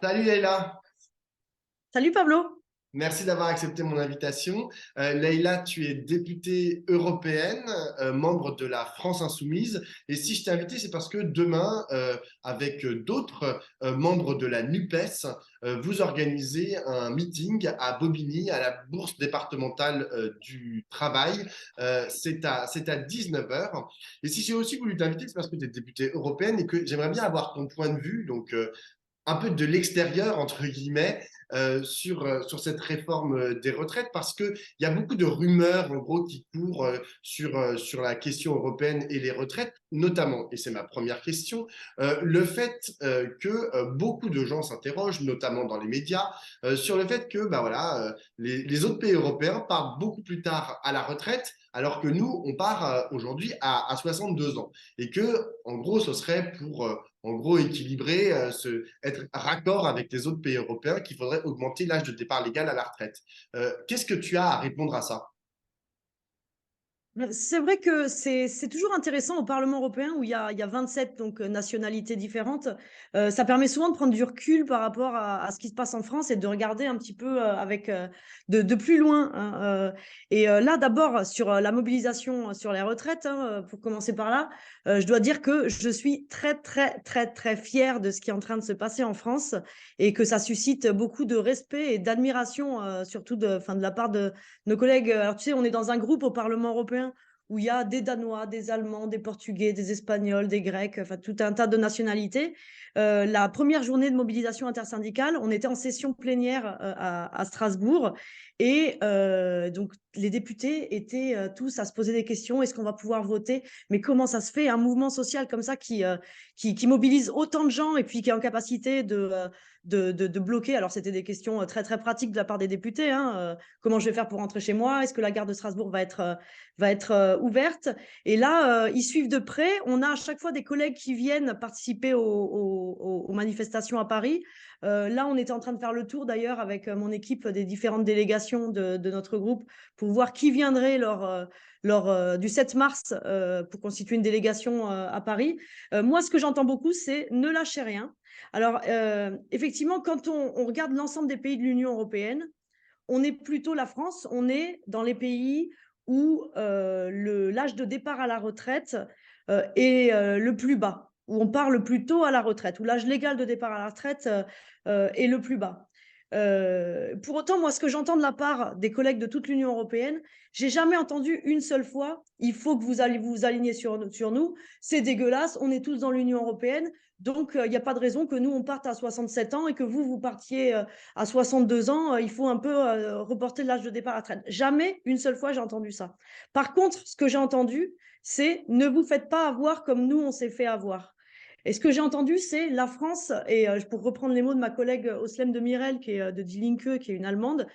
Salut Leïla, Salut Pablo. merci d'avoir accepté mon invitation. Leïla, tu es députée européenne, membre de la France Insoumise. Et si je t'ai invité, c'est parce que demain, avec d'autres membres de la NUPES, vous organisez un meeting à Bobigny, à la Bourse départementale du travail. C'est à 19 heures. Et si j'ai aussi voulu t'inviter, c'est parce que tu es députée européenne et que j'aimerais bien avoir ton point de vue. Donc, un peu de l'extérieur, entre guillemets, sur cette réforme des retraites, parce qu'il y a beaucoup de rumeurs, en gros, qui courent sur la question européenne et les retraites, notamment, et c'est ma première question, le fait que beaucoup de gens s'interrogent, notamment dans les médias, sur le fait que bah, voilà, les autres pays européens partent beaucoup plus tard à la retraite, alors que nous, on part aujourd'hui à 62 ans. Et que, en gros, ce serait pour en gros équilibrer, être raccord avec les autres pays européens, qu'il faudrait augmenter l'âge de départ légal à la retraite. Qu'est-ce que tu as à répondre à ça? C'est vrai que c'est toujours intéressant au Parlement européen où il y a 27 nationalités différentes. Ça permet souvent de prendre du recul par rapport à ce qui se passe en France et de regarder un petit peu avec de plus loin, hein. Là, d'abord, sur la mobilisation sur les retraites, hein, pour commencer par là, je dois dire que je suis très, très, très, très fière de ce qui est en train de se passer en France et que ça suscite beaucoup de respect et d'admiration, surtout enfin, de la part de nos collègues. Alors, tu sais, on est dans un groupe au Parlement européen où il y a des Danois, des Allemands, des Portugais, des Espagnols, des Grecs, enfin tout un tas de nationalités. La première journée de mobilisation intersyndicale, on était en session plénière à Strasbourg et donc les députés étaient tous à se poser des questions. Est-ce qu'on va pouvoir voter? Mais comment ça se fait un mouvement social comme ça qui mobilise autant de gens et puis qui est en capacité de bloquer? Alors c'était des questions très très pratiques de la part des députés, hein. Comment je vais faire pour rentrer chez moi? Est-ce que la gare de Strasbourg va être ouverte? Et là, ils suivent de près. On a à chaque fois des collègues qui viennent participer aux manifestations à Paris. Là, on était en train de faire le tour d'ailleurs avec mon équipe des différentes délégations de notre groupe pour voir qui viendrait lors du 7 mars pour constituer une délégation à Paris. Moi, ce que j'entends beaucoup, c'est ne lâchez rien. Alors, effectivement, quand on regarde l'ensemble des pays de l'Union européenne, on est plutôt la France, on est dans les pays où l'âge de départ à la retraite est le plus bas, où on part le plus tôt à la retraite, où l'âge légal de départ à la retraite est le plus bas. Pour autant, moi, ce que j'entends de la part des collègues de toute l'Union européenne, j'ai jamais entendu une seule fois, il faut que vous allez vous aligner sur nous, c'est dégueulasse, on est tous dans l'Union européenne, donc il n'y a pas de raison que nous, on parte à 67 ans et que vous partiez à 62 ans, il faut un peu reporter l'âge de départ à la retraite. Jamais une seule fois j'ai entendu ça. Par contre, ce que j'ai entendu, c'est ne vous faites pas avoir comme nous, on s'est fait avoir. Et ce que j'ai entendu, c'est la France, et pour reprendre les mots de ma collègue Oslem de Mirel, qui est de Die Linke, qui est une Allemande,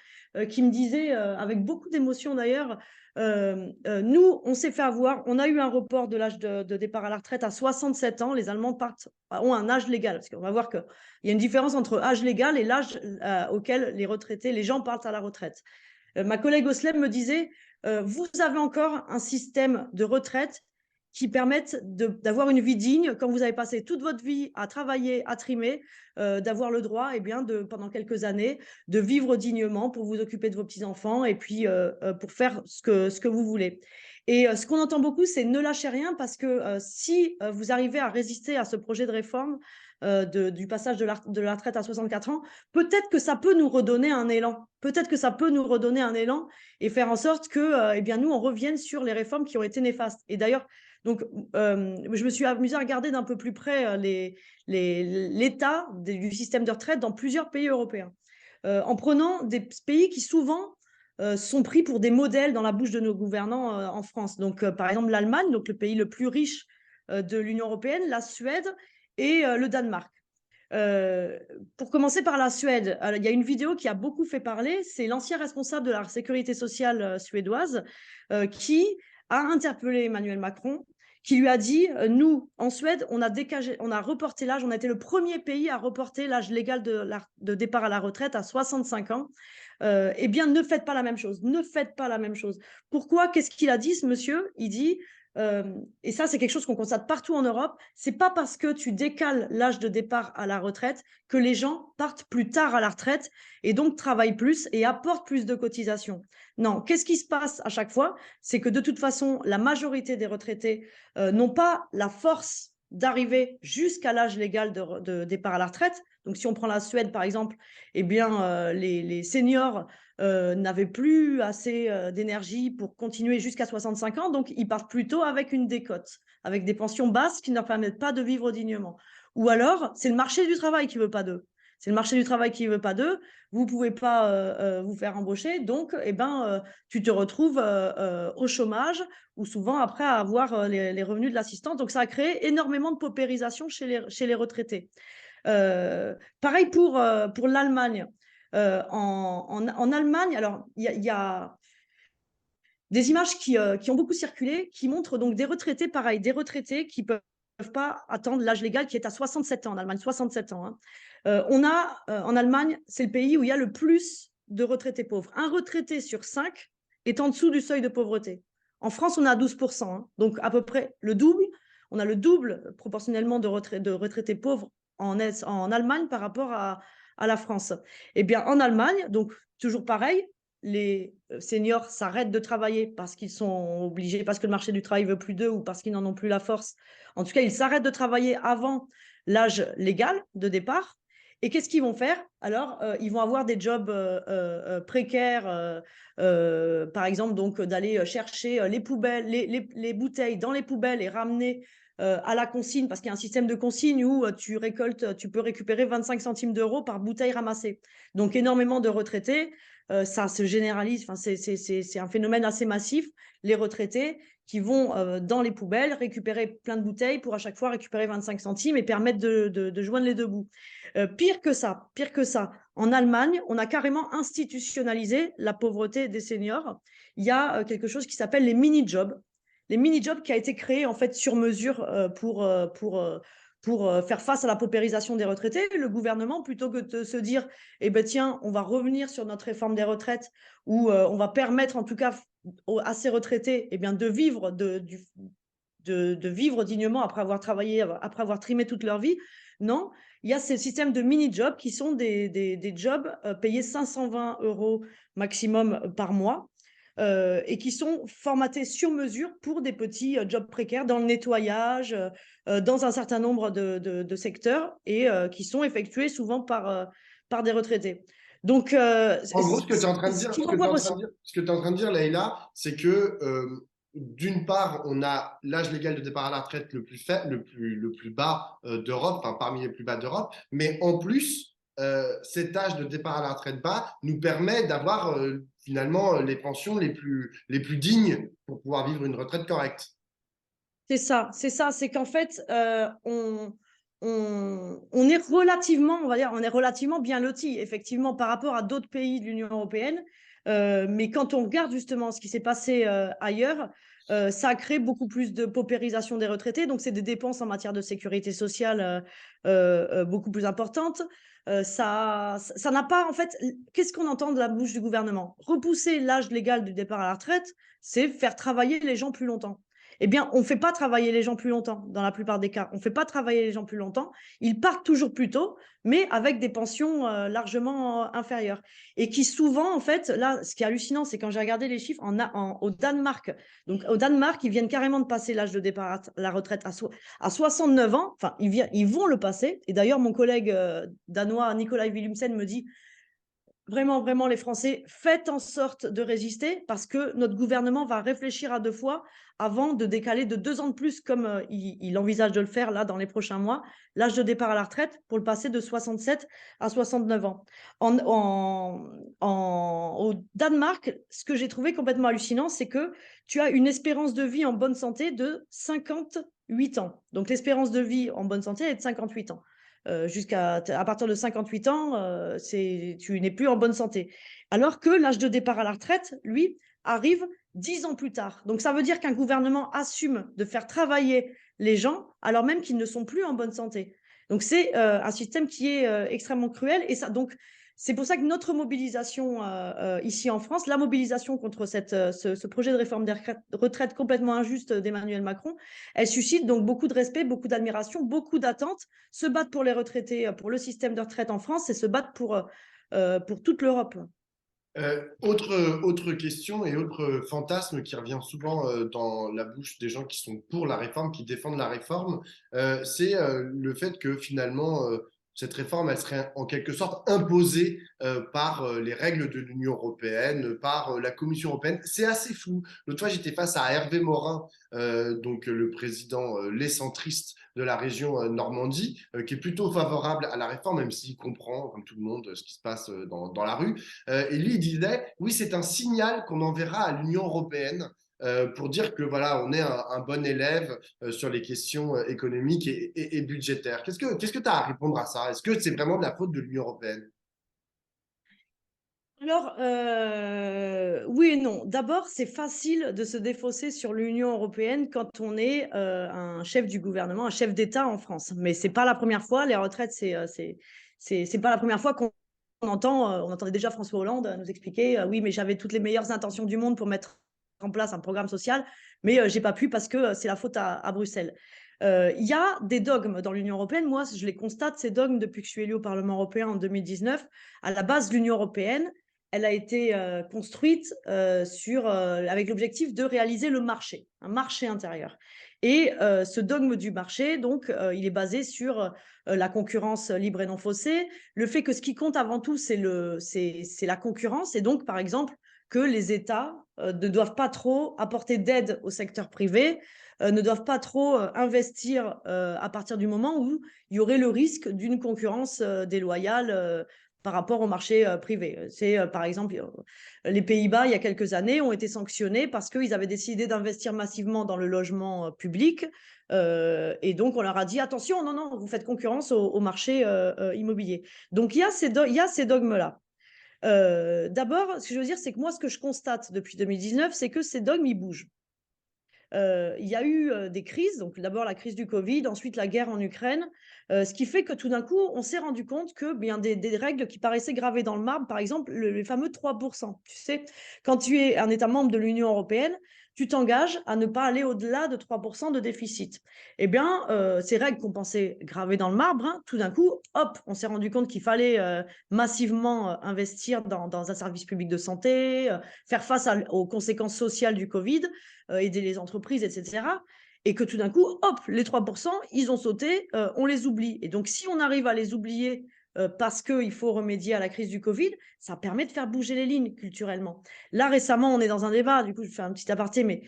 qui me disait, avec beaucoup d'émotion d'ailleurs, nous, on s'est fait avoir, on a eu un report de l'âge de départ à la retraite à 67 ans, les Allemands ont un âge légal, parce qu'on va voir qu'il y a une différence entre âge légal et l'âge auquel les retraités, les gens partent à la retraite. Ma collègue Oslem me disait, vous avez encore un système de retraite qui permettent d'avoir une vie digne quand vous avez passé toute votre vie à travailler, à trimer, d'avoir le droit, eh bien, pendant quelques années, de vivre dignement pour vous occuper de vos petits-enfants et puis pour faire ce que vous voulez. Et ce qu'on entend beaucoup, c'est ne lâchez rien parce que si vous arrivez à résister à ce projet de réforme du passage de la retraite à 64 ans, peut-être que ça peut nous redonner un élan. Peut-être que ça peut nous redonner un élan et faire en sorte que, eh bien, nous, on revienne sur les réformes qui ont été néfastes. Et d'ailleurs, donc, je me suis amusée à regarder d'un peu plus près l'état du système de retraite dans plusieurs pays européens, en prenant des pays qui souvent sont pris pour des modèles dans la bouche de nos gouvernants en France. Donc, par exemple, l'Allemagne, donc le pays le plus riche de l'Union européenne, la Suède et le Danemark. Euh, pour commencer par la Suède, il y a une vidéo qui a beaucoup fait parler. C'est l'ancien responsable de la sécurité sociale suédoise qui a interpellé Emmanuel Macron, qui lui a dit nous, en Suède, on a reporté l'âge, on a été le premier pays à reporter l'âge légal de départ à la retraite à 65 ans. Eh bien, ne faites pas la même chose. Ne faites pas la même chose. Pourquoi? Qu'est-ce qu'il a dit, ce monsieur? Il dit et ça, c'est quelque chose qu'on constate partout en Europe, c'est pas parce que tu décales l'âge de départ à la retraite que les gens partent plus tard à la retraite et donc travaillent plus et apportent plus de cotisations. Non, qu'est-ce qui se passe à chaque fois? C'est que de toute façon, la majorité des retraités n'ont pas la force d'arriver jusqu'à l'âge légal de départ à la retraite. Donc, si on prend la Suède, par exemple, eh bien, les seniors n'avaient plus assez d'énergie pour continuer jusqu'à 65 ans, donc ils partent plutôt avec une décote, avec des pensions basses qui ne leur permettent pas de vivre dignement. Ou alors, c'est le marché du travail qui ne veut pas d'eux. C'est le marché du travail qui ne veut pas d'eux. Vous ne pouvez pas vous faire embaucher, donc eh ben, tu te retrouves au chômage ou souvent après à avoir les revenus de l'assistance. Donc ça a créé énormément de paupérisation chez les retraités. Pareil pour l'Allemagne. En Allemagne, alors il y a des images qui ont beaucoup circulé, qui montrent donc des retraités, pareil, des retraités qui peuvent pas attendre l'âge légal qui est à 67 ans en Allemagne, 67 ans. Hein. En Allemagne, c'est le pays où il y a le plus de retraités pauvres. Un retraité sur 5 est en dessous du seuil de pauvreté. En France, on a 12%, hein, donc à peu près le double. On a le double proportionnellement de retraités pauvres en Allemagne par rapport à la France. Eh bien, en Allemagne, donc toujours pareil, les seniors s'arrêtent de travailler parce qu'ils sont obligés, parce que le marché du travail ne veut plus d'eux ou parce qu'ils n'en ont plus la force. En tout cas, ils s'arrêtent de travailler avant l'âge légal de départ. Et qu'est-ce qu'ils vont faire? Alors, ils vont avoir des jobs précaires, par exemple, donc d'aller chercher les poubelles, les bouteilles dans les poubelles et ramener à la consigne, parce qu'il y a un système de consigne où tu peux récupérer 25 centimes d'euros par bouteille ramassée. Donc, énormément de retraités. Ça se généralise, enfin, c'est un phénomène assez massif. Les retraités qui vont dans les poubelles récupérer plein de bouteilles pour à chaque fois récupérer 25 centimes et permettre de joindre les deux bouts. Pire que ça, en Allemagne, on a carrément institutionnalisé la pauvreté des seniors. Il y a quelque chose qui s'appelle les mini-jobs. Les mini-jobs qui a été créé en fait sur mesure pour faire face à la paupérisation des retraités. Le gouvernement, plutôt que de se dire, eh ben tiens, on va revenir sur notre réforme des retraites où on va permettre en tout cas à ces retraités eh bien, de vivre vivre dignement après avoir travaillé, après avoir trimé toute leur vie. Non, il y a ces systèmes de mini-jobs qui sont des jobs payés 520 euros maximum par mois et qui sont formatés sur mesure pour des petits jobs précaires dans le nettoyage, dans un certain nombre de secteurs et qui sont effectués souvent par des retraités. Donc, En gros, ce que tu es en train de ce dire, qu'il faut voir aussi. ce que tu es en train de dire, Leïla, c'est que d'une part, on a l'âge légal de départ à la retraite le plus faible, le plus bas d'Europe, enfin parmi les plus bas d'Europe, mais en plus, cet âge de départ à la retraite bas nous permet d'avoir finalement les pensions les plus dignes pour pouvoir vivre une retraite correcte. C'est qu'en fait, on est relativement, on va dire, on est relativement bien lotis, effectivement, par rapport à d'autres pays de l'Union européenne. Mais quand on regarde justement ce qui s'est passé ailleurs, ça a créé beaucoup plus de paupérisation des retraités. Donc, c'est des dépenses en matière de sécurité sociale beaucoup plus importantes. Ça n'a pas, en fait, qu'est-ce qu'on entend de la bouche du gouvernement? Repousser l'âge légal du départ à la retraite, c'est faire travailler les gens plus longtemps. Eh bien, on ne fait pas travailler les gens plus longtemps, dans la plupart des cas. On ne fait pas travailler les gens plus longtemps. Ils partent toujours plus tôt, mais avec des pensions largement inférieures. Et qui souvent, en fait, là, ce qui est hallucinant, c'est quand j'ai regardé les chiffres au Danemark. Donc, au Danemark, ils viennent carrément de passer l'âge de départ à la retraite à 69 ans. Enfin, ils vont le passer. Et d'ailleurs, mon collègue danois, Nikolai Willumsen, me dit, vraiment, vraiment, les Français, faites en sorte de résister parce que notre gouvernement va réfléchir à deux fois avant de décaler de 2 ans de plus, comme il envisage de le faire là dans les prochains mois, l'âge de départ à la retraite pour le passer de 67 à 69 ans. Au Danemark, ce que j'ai trouvé complètement hallucinant, c'est que tu as une espérance de vie en bonne santé de 58 ans. Donc l'espérance de vie en bonne santé est de 58 ans. À partir de 58 ans, tu n'es plus en bonne santé. Alors que l'âge de départ à la retraite, lui, arrive 10 ans plus tard. Donc ça veut dire qu'un gouvernement assume de faire travailler les gens alors même qu'ils ne sont plus en bonne santé. Donc c'est un système qui est extrêmement cruel. Et ça, donc C'est pour ça que notre mobilisation ici en France, la mobilisation contre ce projet de réforme des retraites complètement injuste d'Emmanuel Macron, elle suscite donc beaucoup de respect, beaucoup d'admiration, beaucoup d'attentes. Se battre pour les retraités, pour le système de retraite en France, c'est se battre pour toute l'Europe. Autre question et autre fantasme qui revient souvent dans la bouche des gens qui sont pour la réforme, qui défendent la réforme, c'est le fait que finalement, cette réforme, elle serait en quelque sorte imposée par les règles de l'Union européenne, par la Commission européenne. C'est assez fou. L'autre fois, j'étais face à Hervé Morin, donc le président les centristes de la région Normandie, qui est plutôt favorable à la réforme, même s'il comprend, comme tout le monde, ce qui se passe dans la rue. Et lui, il disait, oui, c'est un signal qu'on enverra à l'Union européenne pour dire que voilà, on est un bon élève sur les questions économiques et budgétaires. Qu'est-ce que tu as à répondre à ça? Est-ce que c'est vraiment de la faute de l'Union européenne? Alors, oui et non. D'abord, c'est facile de se défausser sur l'Union européenne quand on est un chef du gouvernement, un chef d'État en France. Mais c'est pas la première fois. Les retraites, c'est pas la première fois qu'on entend. On entendait déjà François Hollande nous expliquer, oui, mais j'avais toutes les meilleures intentions du monde pour mettre en place un programme social, mais j'ai pas pu parce que c'est la faute à Bruxelles. Il y a des dogmes dans l'Union européenne. Moi, je les constate, ces dogmes, depuis que je suis élue au Parlement européen en 2019. À la base, l'Union européenne, elle a été construite avec l'objectif de réaliser le marché, un marché intérieur. Et ce dogme du marché, donc, il est basé sur la concurrence libre et non faussée, le fait que ce qui compte avant tout, c'est la concurrence, et donc, par exemple, que les États ne doivent pas trop apporter d'aide au secteur privé, ne doivent pas trop investir à partir du moment où il y aurait le risque d'une concurrence déloyale par rapport au marché privé. C'est par exemple les Pays-Bas, il y a quelques années, ont été sanctionnés parce qu'ils avaient décidé d'investir massivement dans le logement public. Et donc, on leur a dit, attention, non, non, vous faites concurrence au marché immobilier. Donc, il y a ces dogmes-là. D'abord, ce que je veux dire, c'est que moi, ce que je constate depuis 2019, c'est que ces dogmes, ils bougent. Il y a eu des crises, donc d'abord la crise du Covid, ensuite la guerre en Ukraine, ce qui fait que tout d'un coup, on s'est rendu compte que bien des règles qui paraissaient gravées dans le marbre, par exemple les fameux 3%. Tu sais, quand tu es un État membre de l'Union européenne, tu t'engages à ne pas aller au-delà de 3% de déficit. Eh bien, ces règles qu'on pensait gravées dans le marbre, hein, tout d'un coup, hop, on s'est rendu compte qu'il fallait massivement investir dans un service public de santé, faire face aux conséquences sociales du Covid, aider les entreprises, etc. Et que tout d'un coup, hop, les 3%, ils ont sauté, on les oublie. Et donc, si on arrive à les oublier parce qu'il faut remédier à la crise du Covid, ça permet de faire bouger les lignes culturellement. Là, récemment, on est dans un débat, du coup, je fais un petit aparté, mais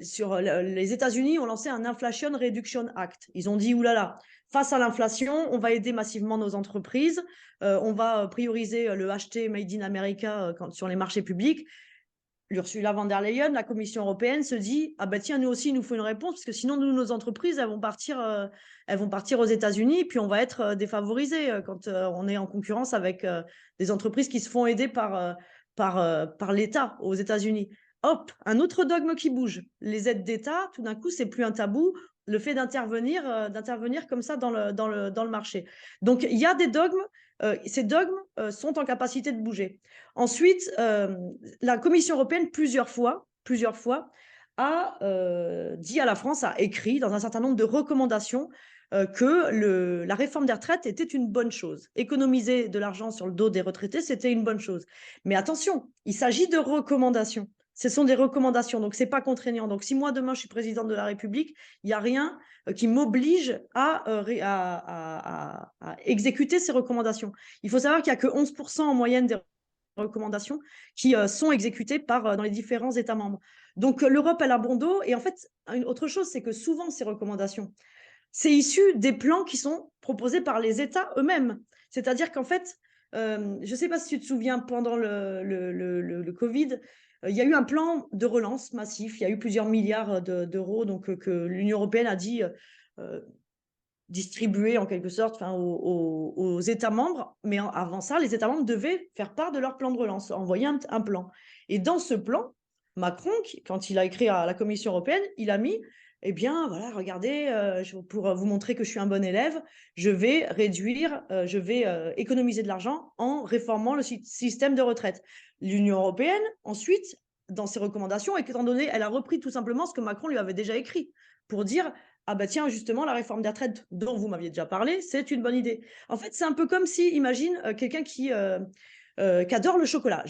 sur les États-Unis ont lancé un Inflation Reduction Act. Ils ont dit, oulala, face à l'inflation, on va aider massivement nos entreprises, on va prioriser le acheter Made in America sur les marchés publics. Ursula von der Leyen, la Commission européenne, se dit, ah ben tiens, nous aussi, il nous faut une réponse, parce que sinon, nous, nos entreprises, elles vont partir aux États-Unis, puis on va être défavorisés quand on est en concurrence avec des entreprises qui se font aider par l'État aux États-Unis. Hop, un autre dogme qui bouge. Les aides d'État, tout d'un coup, c'est plus un tabou, le fait d'intervenir comme ça dans le marché. Donc, il y a des dogmes, ces dogmes sont en capacité de bouger. Ensuite, la Commission européenne, plusieurs fois, a dit à la France, a écrit dans un certain nombre de recommandations que la réforme des retraites était une bonne chose. Économiser de l'argent sur le dos des retraités, c'était une bonne chose. Mais attention, il s'agit de recommandations. Ce sont des recommandations, donc ce n'est pas contraignant. Donc si moi, demain, je suis présidente de la République, il n'y a rien qui m'oblige à exécuter ces recommandations. Il faut savoir qu'il n'y a que 11% en moyenne des recommandations qui sont exécutées dans les différents États membres. Donc l'Europe, elle a bon dos. Et en fait, une autre chose, c'est que souvent, ces recommandations, c'est issu des plans qui sont proposés par les États eux-mêmes. C'est-à-dire qu'en fait, je ne sais pas si tu te souviens, pendant le Covid, il y a eu un plan de relance massif. Il y a eu plusieurs milliards d'euros que l'Union européenne a dit distribuer en quelque sorte aux États membres. Mais avant ça, les États membres devaient faire part de leur plan de relance, envoyer un plan. Et dans ce plan, Macron, quand il a écrit à la Commission européenne, il a mis eh bien, voilà, regardez, pour vous montrer que je suis un bon élève, je vais réduire, je vais économiser de l'argent en réformant le système de retraite. L'Union européenne, ensuite, dans ses recommandations, étant donné, elle a repris tout simplement ce que Macron lui avait déjà écrit pour dire, ah bah tiens, justement, la réforme des retraites dont vous m'aviez déjà parlé, c'est une bonne idée. En fait, c'est un peu comme si, imagine, quelqu'un qui adore le chocolat.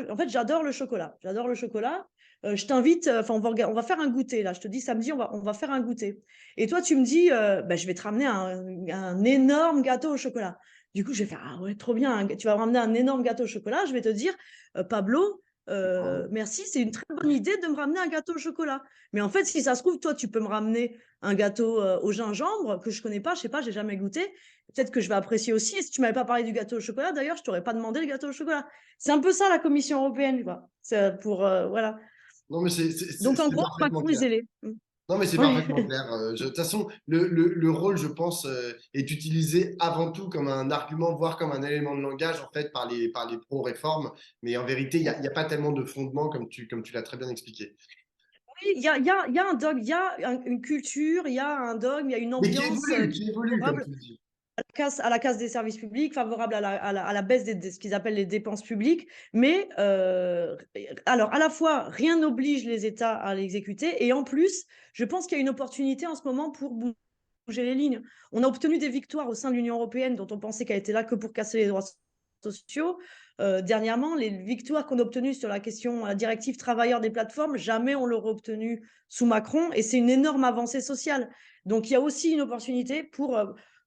En fait, j'adore le chocolat. J'adore le chocolat. Je t'invite, enfin, on va faire un goûter, là. Je te dis samedi, on va faire un goûter. Et toi, tu me dis, bah, je vais te ramener un énorme gâteau au chocolat. Du coup, je vais faire, ah ouais, trop bien. Tu vas me ramener un énorme gâteau au chocolat. Je vais te dire, Pablo, merci, c'est une très bonne idée de me ramener un gâteau au chocolat. Mais en fait, si ça se trouve, toi, tu peux me ramener un gâteau au gingembre que je connais pas, je sais pas, j'ai jamais goûté. Peut-être que je vais apprécier aussi. Et si tu m'avais pas parlé du gâteau au chocolat, d'ailleurs, je t'aurais pas demandé le gâteau au chocolat. C'est un peu ça la Commission européenne, tu vois. C'est pour voilà. Non, mais Donc en c'est gros, parfaitement Macron est clair. zélé. Non, mais c'est Oui. parfaitement clair. De toute façon, le rôle, je pense, est utilisé avant tout comme un argument, voire comme un élément de langage, en fait, par les pro-réformes. Mais en vérité, il y a pas tellement de fondement, comme tu l'as très bien expliqué. Oui, il y a un dogme, il y a une culture, il y a un dogme, il y a une Mais ambiance qui qui est évolue, comme favorable tu le dis. à la casse des services publics, favorable à la baisse ce qu'ils appellent les dépenses publiques. Mais alors, à la fois, rien n'oblige les États à l'exécuter. Et en plus, je pense qu'il y a une opportunité en ce moment pour bouger les lignes. On a obtenu des victoires au sein de l'Union européenne dont on pensait qu'elle était là que pour casser les droits sociaux. Dernièrement, les victoires qu'on a obtenues sur la question, la directive travailleurs des plateformes, jamais on l'aurait obtenue sous Macron. Et c'est une énorme avancée sociale. Donc, il y a aussi une opportunité pour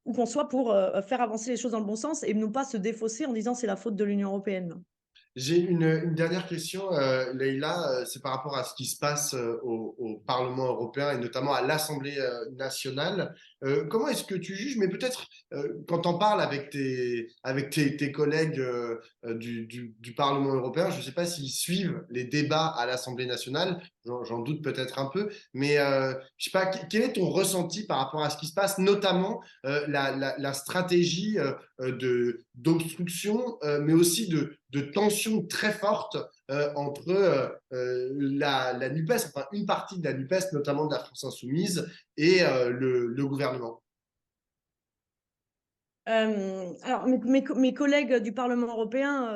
où qu'on soit pour faire avancer les choses dans le bon sens et ne pas se défausser en disant c'est la faute de l'Union européenne. J'ai une dernière question, Leïla, c'est par rapport à ce qui se passe au Parlement européen et notamment à l'Assemblée nationale. Comment est-ce que tu juges, mais peut-être quand on parle avec tes collègues du Parlement européen, je ne sais pas s'ils suivent les débats à l'Assemblée nationale, j'en doute peut-être un peu, mais je sais pas, quel est ton ressenti par rapport à ce qui se passe, notamment la stratégie d'obstruction, mais aussi de tensions très fortes entre la NUPES, enfin une partie de la NUPES, notamment de la France Insoumise, et le gouvernement. Alors, mes collègues du Parlement européen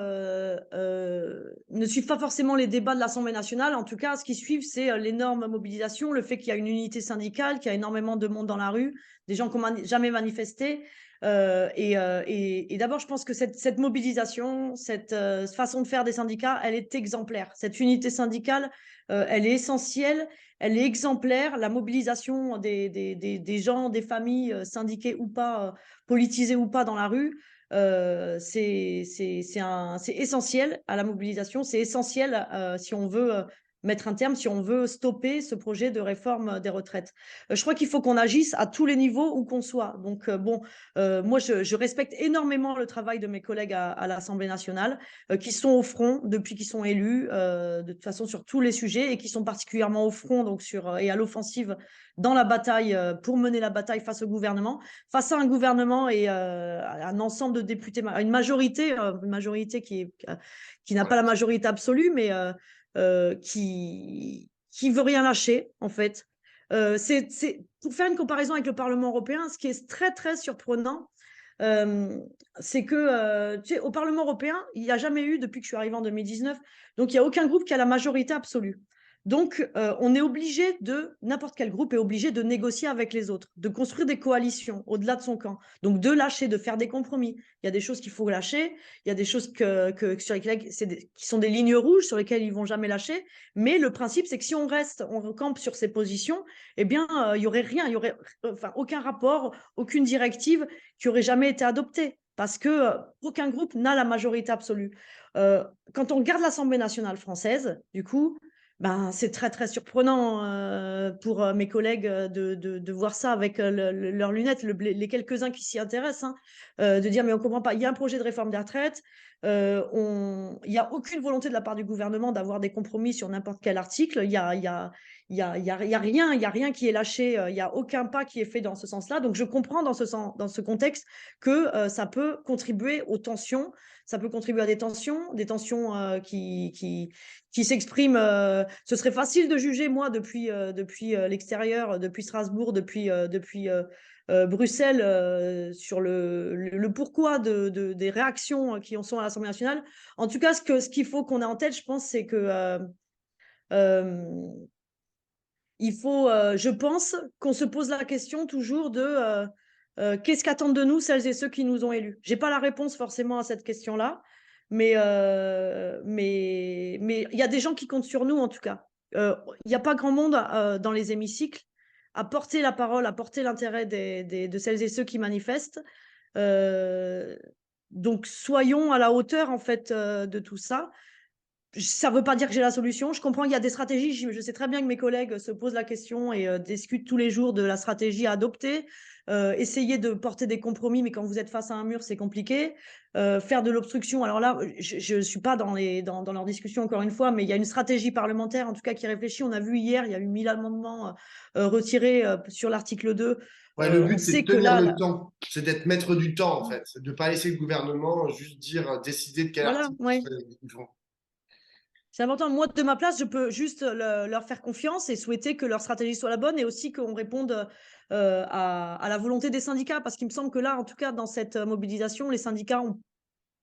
ne suivent pas forcément les débats de l'Assemblée nationale. En tout cas, ce qu'ils suivent, c'est l'énorme mobilisation, le fait qu'il y a une unité syndicale, qu'il y a énormément de monde dans la rue, des gens qui n'ont jamais manifesté. Et d'abord, je pense que cette mobilisation, cette façon de faire des syndicats, elle est exemplaire. Cette unité syndicale, elle est essentielle, elle est exemplaire. La mobilisation des gens, des familles, syndiquées ou pas, politisé ou pas dans la rue, c'est essentiel à la mobilisation, c'est essentiel si on veut mettre un terme, si on veut stopper ce projet de réforme des retraites. Je crois qu'il faut qu'on agisse à tous les niveaux où qu'on soit. Donc bon, moi je respecte énormément le travail de mes collègues à l'Assemblée nationale, qui sont au front depuis qu'ils sont élus, de toute façon sur tous les sujets, et qui sont particulièrement au front donc et à l'offensive dans la bataille pour mener la bataille face à un gouvernement et un ensemble de députés, une majorité qui n'a pas la Voilà. majorité absolue, mais qui veut rien lâcher, en fait. Pour faire une comparaison avec le Parlement européen, ce qui est très, très surprenant, euh, c'est que tu sais, au Parlement européen, il n'y a jamais eu, depuis que je suis arrivée en 2019, donc il n'y a aucun groupe qui a la majorité absolue. Donc, on est obligé n'importe quel groupe est obligé de négocier avec les autres, de construire des coalitions au-delà de son camp. Donc, de lâcher, de faire des compromis. Il y a des choses qu'il faut lâcher, il y a des choses sur lesquelles qui sont des lignes rouges sur lesquelles ils vont jamais lâcher. Mais le principe, c'est que si on reste, on campe sur ces positions, eh bien, il y aurait rien, il y aurait enfin aucun rapport, aucune directive qui aurait jamais été adoptée. Parce que aucun groupe n'a la majorité absolue. Quand on regarde l'Assemblée nationale française, du coup, ben, c'est très, très surprenant pour mes collègues de voir ça avec leurs lunettes, les quelques-uns qui s'y intéressent, hein, de dire mais on ne comprend pas, il y a un projet de réforme des retraites, il n'y a aucune volonté de la part du gouvernement d'avoir des compromis sur n'importe quel article, il y a il y a rien qui est lâché, il n'y a aucun pas qui est fait dans ce sens-là. Donc, je comprends dans ce contexte que ça peut contribuer aux tensions, ça peut contribuer à des tensions qui s'expriment. Ce serait facile de juger, moi, depuis l'extérieur, depuis Strasbourg, depuis Bruxelles, sur le pourquoi des réactions qui en sont à l'Assemblée nationale. En tout cas, ce qu'il faut qu'on ait en tête, je pense, c'est que il faut, je pense, qu'on se pose la question toujours de qu'est-ce qu'attendent de nous celles et ceux qui nous ont élus. J'ai pas la réponse forcément à cette question-là, mais il y a des gens qui comptent sur nous en tout cas. Il n'y a pas grand monde dans les hémicycles à porter la parole, à porter l'intérêt de celles et ceux qui manifestent. Euh, donc soyons à la hauteur en fait de tout ça. Ça ne veut pas dire que j'ai la solution. Je comprends qu'il y a des stratégies. Je sais très bien que mes collègues se posent la question et discutent tous les jours de la stratégie à adopter. Essayer de porter des compromis, mais quand vous êtes face à un mur, c'est compliqué. Faire de l'obstruction. Alors là, je ne suis pas dans leur discussion encore une fois, mais il y a une stratégie parlementaire, en tout cas, qui réfléchit. On a vu hier, il y a eu 1000 amendements retirés sur l'article 2. Ouais, le On but, c'est de sait que tenir là, le temps, c'est d'être maître du temps, en fait, de ne pas laisser le gouvernement juste dire, décider de quel voilà, article ouais. ils font. C'est important. Moi, de ma place, je peux juste leur faire confiance et souhaiter que leur stratégie soit la bonne et aussi qu'on réponde à la volonté des syndicats. Parce qu'il me semble que là, en tout cas, dans cette mobilisation, les syndicats,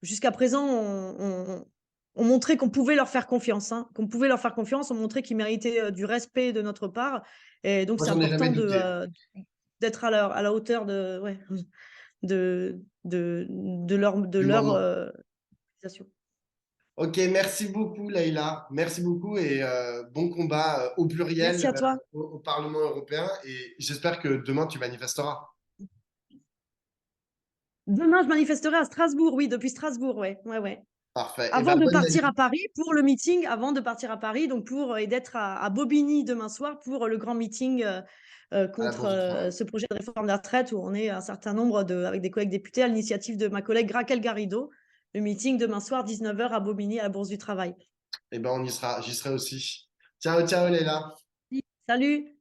jusqu'à présent, ont montré qu'on pouvait leur faire confiance. Hein, qu'on pouvait leur faire confiance, ont montré qu'ils méritaient du respect de notre part. Et donc, Moi, c'est j'en ai jamais important douté. d'être à la hauteur ouais, de Du leur moment. mobilisation. Ok, merci beaucoup, Leïla. Merci beaucoup et bon combat au pluriel Merci à toi. au Parlement européen. Et j'espère que demain, tu manifesteras. Demain, je manifesterai à Strasbourg, oui, depuis Strasbourg, ouais, ouais, ouais. Parfait. Et Avant ben, de bonne partir à manif. Paris pour le meeting, avant de partir à Paris, donc et d'être à Bobigny demain soir pour le grand meeting À la contre Bourse du Travail. ce projet de réforme de la retraite où on est un certain nombre avec des collègues députés à l'initiative de ma collègue Raquel Garrido. Le meeting demain soir, 19h à Bobigny à la Bourse du Travail. Et ben, on y sera. J'y serai aussi. Ciao, ciao, Leïla. Salut!